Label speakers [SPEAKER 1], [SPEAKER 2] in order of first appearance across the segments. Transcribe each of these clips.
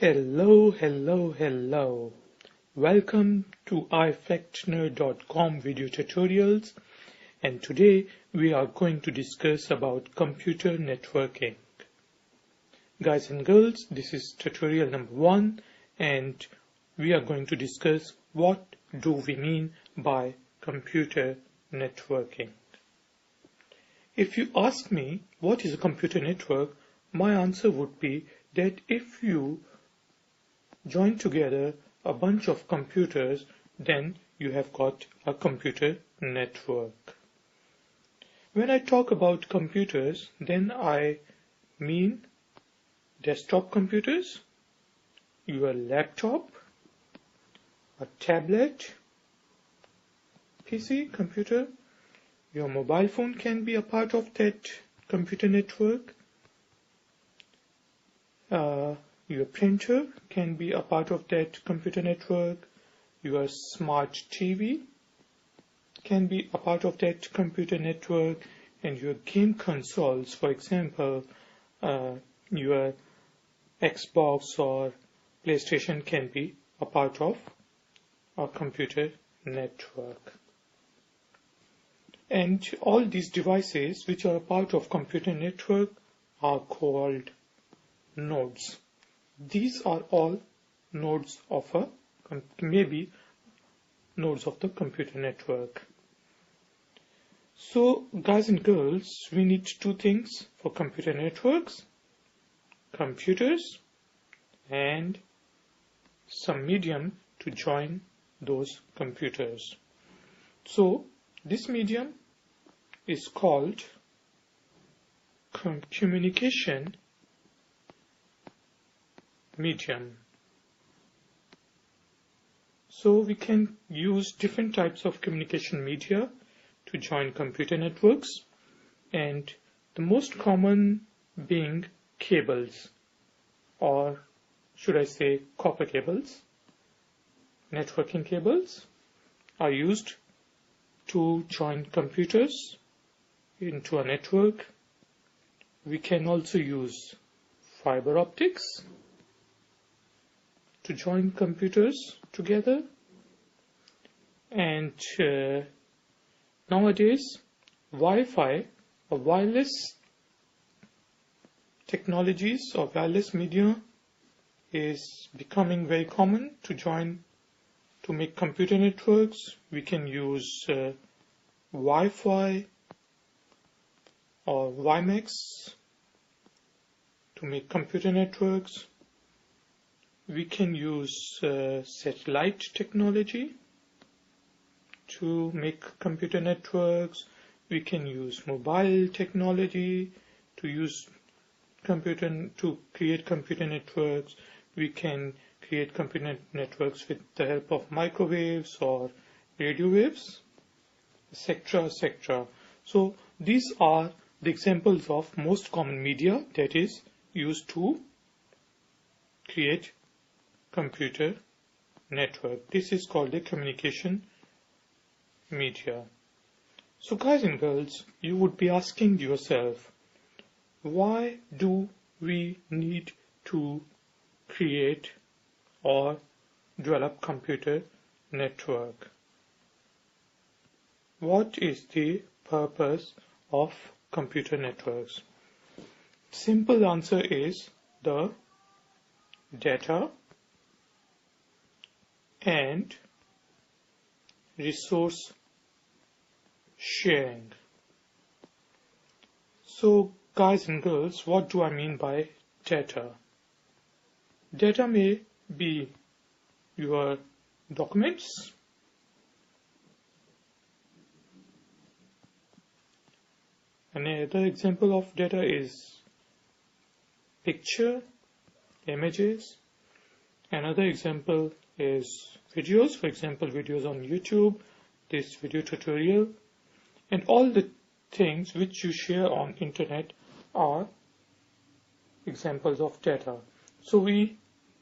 [SPEAKER 1] Hello. Welcome to ifactnerd.com video tutorials, and today we are going to discuss about computer networking. Guys and girls, this is tutorial number 1 and we are going to discuss what do we mean by computer networking. If you ask me what is a computer network, my answer would be that if you join together a bunch of computers, then you have got a computer network. When I talk about computers, then I mean desktop computers, your laptop, a tablet, PC, computer, your mobile phone can be a part of that computer network. Your printer can be a part of that computer network. Your smart TV can be a part of that computer network. And your game consoles, for example, your Xbox or PlayStation can be a part of a computer network. And all these devices which are a part of computer network are called nodes. These are all nodes of maybe nodes of the computer network. So guys and girls, we need two things for computer networks: computers and some medium to join those computers. So this medium is called communication medium. So we can use different types of communication media to join computer networks, and the most common being cables, or should I say copper cables. Networking cables are used to join computers into a network. We can also use fiber optics to join computers together, and nowadays Wi-Fi or wireless technologies or wireless media is becoming very common to make computer networks. We can use Wi-Fi or WiMAX to make computer networks. We can use satellite technology to make computer networks. We can use mobile technology to create computer networks. We can create computer networks with the help of microwaves or radio waves, etc. So these are the examples of most common media that is used to create computer network. This is called a communication media. So guys and girls, you would be asking yourself, why do we need to create or develop computer network? What is the purpose of computer networks? Simple answer is the data and resource sharing. So guys and girls, what do I mean by data? Data may be your documents, another example of data is picture, images. Another example is videos, for example videos on YouTube, this video tutorial, and all the things which you share on internet are examples of data. So we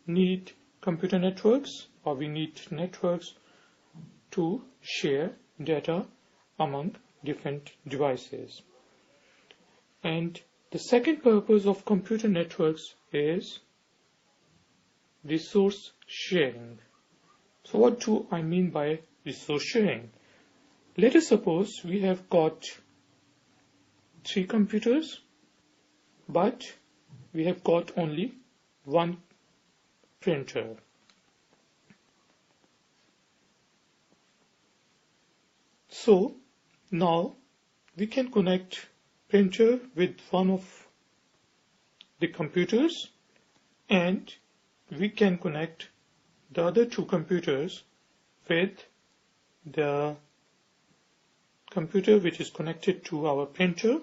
[SPEAKER 1] need computer networks, or we need networks to share data among different devices. And the second purpose of computer networks is resource sharing. So what do I mean by resource sharing? Let us suppose we have got 3 computers, but we have got only 1 printer. So now we can connect printer with one of the computers, and we can connect the other 2 computers with the computer which is connected to our printer,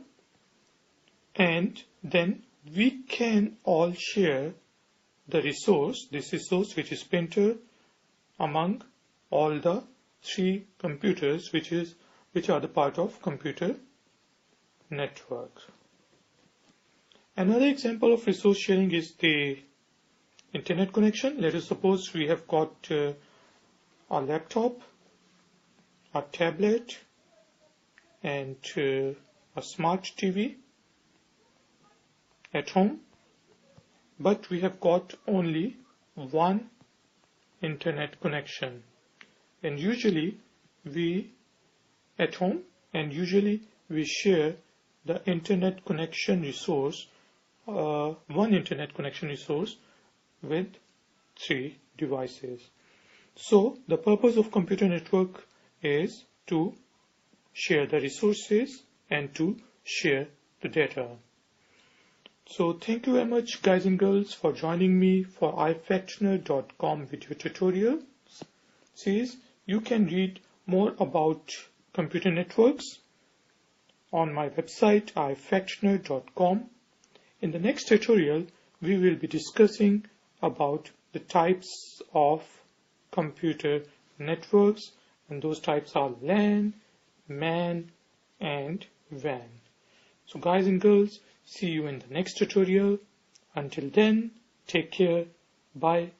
[SPEAKER 1] and then we can all share the resource, this resource which is printer, among all the 3 computers which are the part of computer network. Another example of resource sharing is the internet connection. Let us suppose we have got a laptop, a tablet, and a smart TV at home, but we have got only 1 internet connection, and usually we share the internet connection resource, 1 internet connection resource with 3 devices. So the purpose of computer network is to share the resources and to share the data. So thank you very much, guys and girls, for joining me for ifactioner.com video tutorial series. You can read more about computer networks on my website ifactioner.com. In the next tutorial, we will be discussing about the types of computer networks, and those types are LAN, MAN, and WAN. So guys and girls, see you in the next tutorial. Until then, take care. Bye.